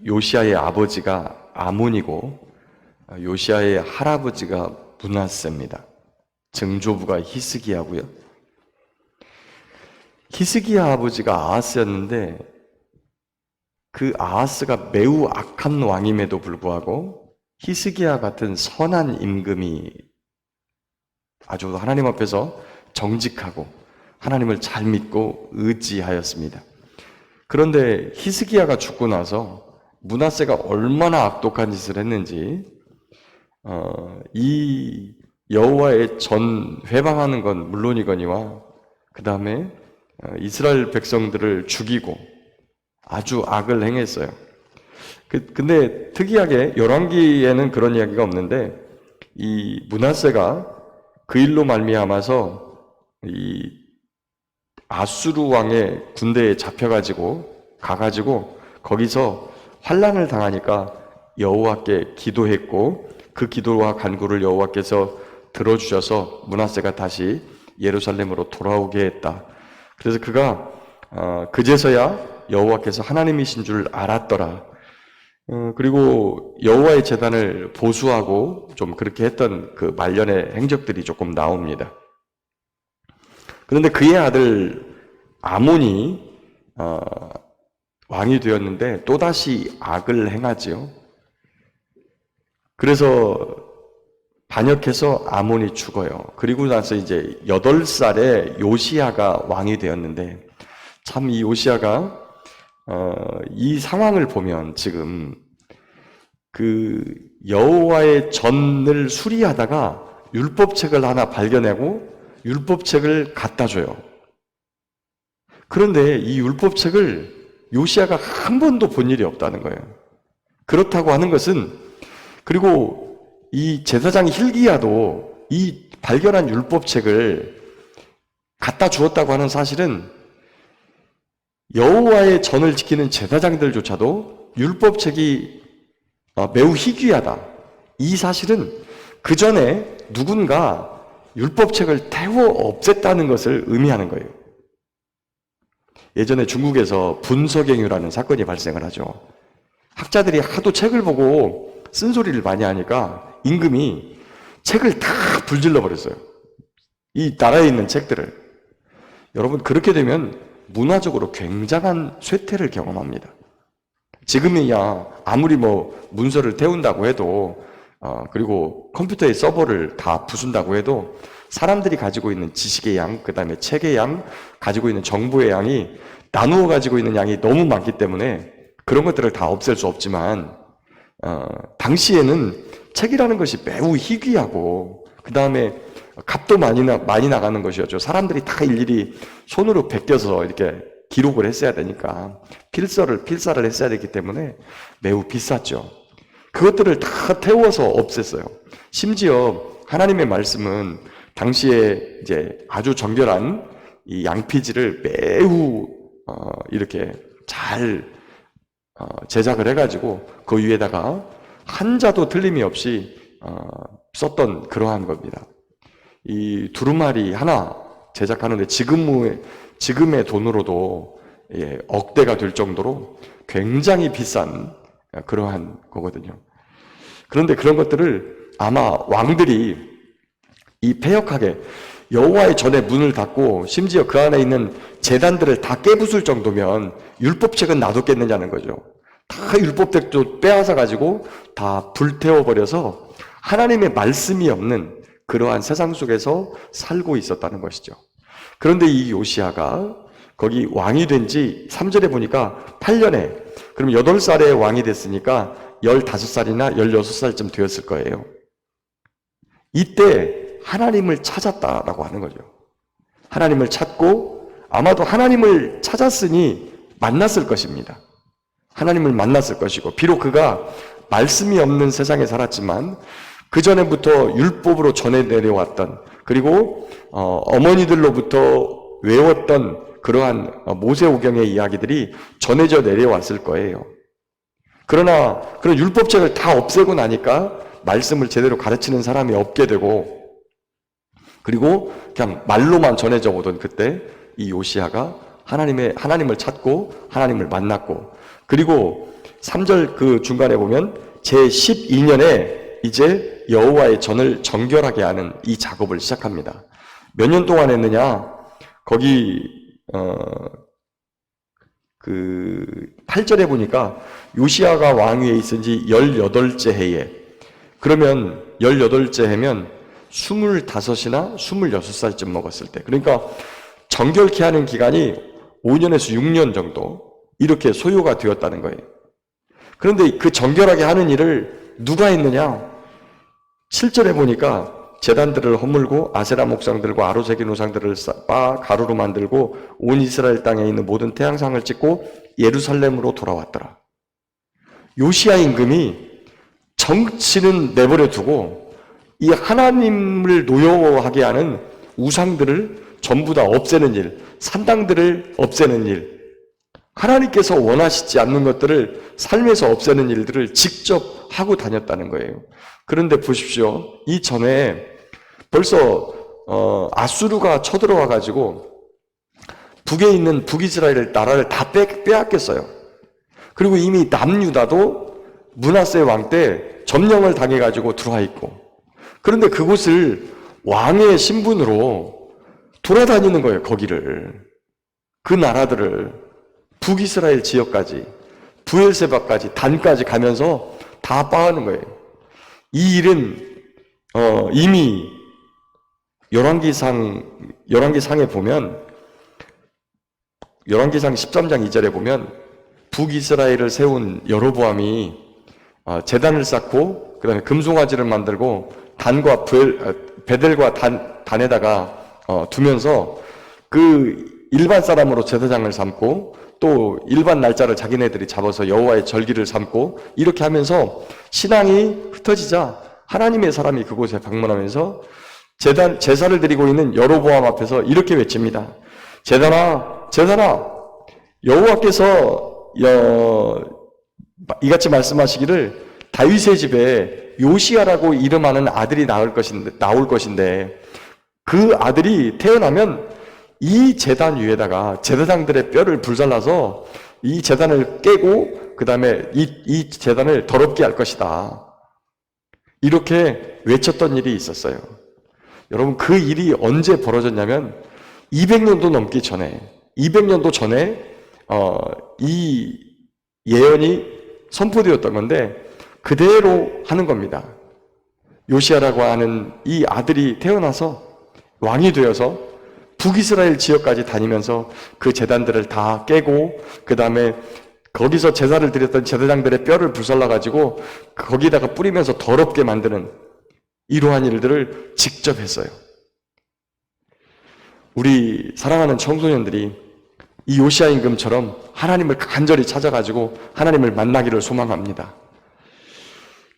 요시아의 아버지가 아몬이고 요시아의 할아버지가 므낫세입니다. 증조부가 히스기야고요. 히스기야 아버지가 아하스였는데 그 아하스가 매우 악한 왕임에도 불구하고 히스기야 같은 선한 임금이 아주 하나님 앞에서 정직하고 하나님을 잘 믿고 의지하였습니다. 그런데 히스기야가 죽고 나서 므낫세가 얼마나 악독한 짓을 했는지 이 여호와의 전 회방하는 건 물론이거니와 그 다음에 이스라엘 백성들을 죽이고 아주 악을 행했어요. 근데 특이하게 열왕기에는 그런 이야기가 없는데 이 므낫세가 그 일로 말미암아서 이 아수르 왕의 군대에 잡혀가지고 가가지고 거기서 환난을 당하니까 여호와께 기도했고 그 기도와 간구를 여호와께서 들어주셔서 므낫세가 다시 예루살렘으로 돌아오게 했다. 그래서 그가 그제서야 여호와께서 하나님이신 줄 알았더라. 그리고 여호와의 제단을 보수하고 좀 그렇게 했던 그 말년의 행적들이 조금 나옵니다. 그런데 그의 아들 아몬이 왕이 되었는데 또다시 악을 행하지요. 그래서 반역해서 아몬이 죽어요. 그리고 나서 이제 8살에 요시야가 왕이 되었는데 참 이 요시야가 이 상황을 보면 지금 그 여호와의 전을 수리하다가 율법책을 하나 발견하고 율법책을 갖다 줘요. 그런데 이 율법책을 요시야가 한 번도 본 일이 없다는 거예요. 그렇다고 하는 것은 그리고 이 제사장 hil기야도 이 발견한 율법책을 갖다 주었다고 하는 사실은 여호와의 전을 지키는 제사장들조차도 율법책이 매우 희귀하다. 이 사실은 그 전에 누군가 율법책을 태워 없앴다는 것을 의미하는 거예요. 예전에 중국에서 분서갱유라는 사건이 발생을 하죠. 학자들이 하도 책을 보고 쓴소리를 많이 하니까 임금이 책을 다 불질러 버렸어요. 이 나라에 있는 책들을. 여러분 그렇게 되면 문화적으로 굉장한 쇠퇴를 경험합니다. 지금이야 아무리 문서를 태운다고 해도 그리고 컴퓨터의 서버를 다 부순다고 해도 사람들이 가지고 있는 지식의 양, 그 다음에 책의 양, 가지고 있는 정보의 양이 나누어 가지고 있는 양이 너무 많기 때문에 그런 것들을 다 없앨 수 없지만 당시에는 책이라는 것이 매우 희귀하고 그 다음에 값도 많이 나가는 것이었죠. 사람들이 다 일일이 손으로 베껴서 이렇게 기록을 했어야 되니까 필사를 했어야 되기 때문에 매우 비쌌죠. 그것들을 다 태워서 없앴어요. 심지어 하나님의 말씀은 당시에 이제 아주 정결한 이 양피지를 매우 이렇게 잘 제작을 해가지고 그 위에다가 한자도 틀림이 없이 썼던 그러한 겁니다. 이 두루마리 하나 제작하는데 지금의 돈으로도 억대가 될 정도로 굉장히 비싼 그러한 거거든요. 그런데 그런 것들을 아마 왕들이 이 패역하게 여호와의 전에 문을 닫고 심지어 그 안에 있는 제단들을 다 깨부술 정도면 율법책은 놔뒀겠느냐는 거죠. 다 율법책도 빼앗아 가지고 다 불태워버려서 하나님의 말씀이 없는 그러한 세상 속에서 살고 있었다는 것이죠. 그런데 이 요시야가 거기 왕이 된 지 3절에 보니까 8년에 그럼 8살에 왕이 됐으니까 15살이나 16살쯤 되었을 거예요. 이때 하나님을 찾았다라고 하는 거죠. 하나님을 찾고 아마도 하나님을 찾았으니 만났을 것입니다. 하나님을 만났을 것이고 비록 그가 말씀이 없는 세상에 살았지만 그 전에부터 율법으로 전해 내려왔던 그리고 어머니들로부터 외웠던 그러한 모세오경의 이야기들이 전해져 내려왔을 거예요. 그러나 그런 율법책을 다 없애고 나니까 말씀을 제대로 가르치는 사람이 없게 되고 그리고 그냥 말로만 전해져 오던 그때 이 요시야가 하나님을 찾고 하나님을 만났고 그리고 3절 그 중간에 보면 제12년에 이제 여호와의 전을 정결하게 하는 이 작업을 시작합니다. 몇 년 동안 했느냐? 거기 그 8절에 보니까 요시야가 왕위에 있은 지 18째 해에, 그러면 18째 해면 25이나 26살쯤 먹었을 때, 그러니까 정결케 하는 기간이 5년에서 6년 정도 이렇게 소요가 되었다는 거예요. 그런데 그 정결하게 하는 일을 누가 했느냐? 7절에 보니까 제단들을 허물고 아세라 목상들과 아로새긴 우상들을 빻아 가루로 만들고 온 이스라엘 땅에 있는 모든 태양상을 찍고 예루살렘으로 돌아왔더라. 요시야 임금이 정치는 내버려 두고 이 하나님을 노여워하게 하는 우상들을 전부 다 없애는 일, 산당들을 없애는 일, 하나님께서 원하시지 않는 것들을 삶에서 없애는 일들을 직접 하고 다녔다는 거예요. 그런데 보십시오. 이 전에 벌써 아수르가 쳐들어와 가지고 북에 있는 북이스라엘 나라를 다 빼앗겼어요. 그리고 이미 남유다도 므낫세 왕 때 점령을 당해 가지고 들어와 있고, 그런데 그곳을 왕의 신분으로 돌아다니는 거예요. 거기를, 그 나라들을, 북이스라엘 지역까지, 브엘세바까지, 단까지 가면서 다 빠하는 거예요. 이 일은 이미 열왕기상에 보면, 열왕기상 13장 2절에 보면 북이스라엘을 세운 여로보암이 제단을 쌓고 그 다음에 금송아지를 만들고 단과 베델과 단에다가 두면서 그 일반 사람으로 제사장을 삼고 또 일반 날짜를 자기네들이 잡아서 여호와의 절기를 삼고 이렇게 하면서 신앙이 흩어지자 하나님의 사람이 그곳에 방문하면서 제사를 드리고 있는 여로보암 앞에서 이렇게 외칩니다. 제단아, 여호와께서 이같이 말씀하시기를 다윗의 집에 요시야라고 이름하는 아들이 나올 것인데 그 아들이 태어나면 이 제단 위에다가 제사장들의 뼈를 불살라서 이 제단을 깨고 그 다음에 이 제단을 더럽게 할 것이다. 이렇게 외쳤던 일이 있었어요. 여러분, 그 일이 언제 벌어졌냐면 200년도 넘기 전에, 200년도 전에 이 예언이 선포되었던 건데 그대로 하는 겁니다. 요시야라고 하는 이 아들이 태어나서 왕이 되어서 북이스라엘 지역까지 다니면서 그 제단들을 다 깨고 그 다음에 거기서 제사를 드렸던 제사장들의 뼈를 불살라가지고 거기다가 뿌리면서 더럽게 만드는 이러한 일들을 직접 했어요. 우리 사랑하는 청소년들이 이 요시야 임금처럼 하나님을 간절히 찾아가지고 하나님을 만나기를 소망합니다.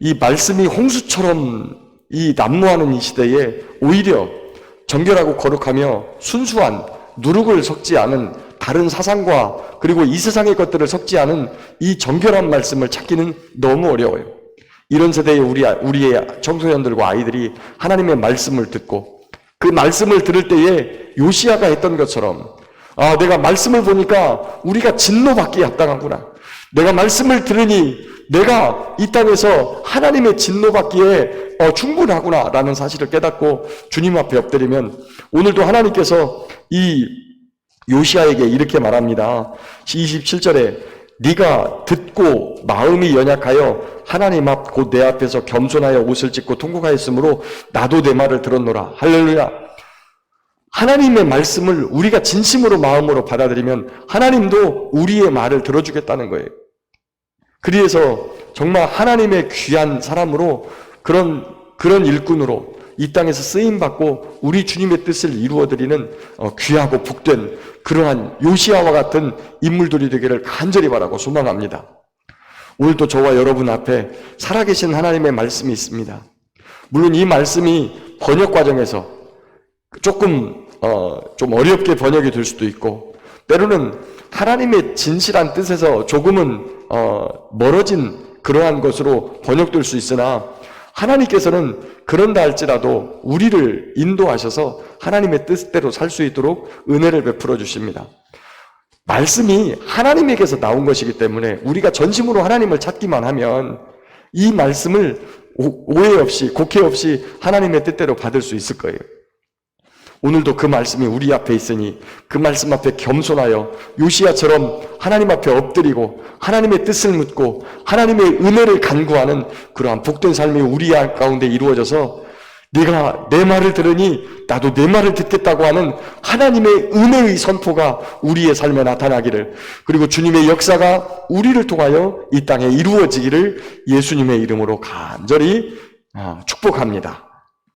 이 말씀이 홍수처럼 이 난무하는 이 시대에 오히려 정결하고 거룩하며 순수한 누룩을 섞지 않은 다른 사상과 그리고 이 세상의 것들을 섞지 않은 이 정결한 말씀을 찾기는 너무 어려워요. 이런 세대에 우리의 청소년들과 아이들이 하나님의 말씀을 듣고 그 말씀을 들을 때에 요시야가 했던 것처럼 내가 말씀을 보니까 우리가 진노받기에 합당하구나. 내가 말씀을 들으니 내가 이 땅에서 하나님의 진노받기에 충분하구나 라는 사실을 깨닫고 주님 앞에 엎드리면 오늘도 하나님께서 이 요시야에게 이렇게 말합니다. 27절에 네가 듣고 마음이 연약하여 하나님 앞 곧 내 앞에서 겸손하여 옷을 찢고 통곡하였으므로 나도 내 말을 들었노라. 할렐루야. 하나님의 말씀을 우리가 진심으로 마음으로 받아들이면 하나님도 우리의 말을 들어주겠다는 거예요. 그래서 정말 하나님의 귀한 사람으로 그런 일꾼으로 이 땅에서 쓰임받고 우리 주님의 뜻을 이루어드리는 귀하고 복된 그러한 요시야와 같은 인물들이 되기를 간절히 바라고 소망합니다. 오늘도 저와 여러분 앞에 살아계신 하나님의 말씀이 있습니다. 물론 이 말씀이 번역 과정에서 조금 좀 어렵게 번역이 될 수도 있고 때로는 하나님의 진실한 뜻에서 조금은 멀어진 그러한 것으로 번역될 수 있으나 하나님께서는 그런다 할지라도 우리를 인도하셔서 하나님의 뜻대로 살 수 있도록 은혜를 베풀어 주십니다. 말씀이 하나님에게서 나온 것이기 때문에 우리가 전심으로 하나님을 찾기만 하면 이 말씀을 오해 없이, 곡해 없이 하나님의 뜻대로 받을 수 있을 거예요. 오늘도 그 말씀이 우리 앞에 있으니 그 말씀 앞에 겸손하여 요시야처럼 하나님 앞에 엎드리고 하나님의 뜻을 묻고 하나님의 은혜를 간구하는 그러한 복된 삶이 우리 가운데 이루어져서 네가 내 말을 들으니 나도 내 말을 듣겠다고 하는 하나님의 은혜의 선포가 우리의 삶에 나타나기를, 그리고 주님의 역사가 우리를 통하여 이 땅에 이루어지기를 예수님의 이름으로 간절히 축복합니다.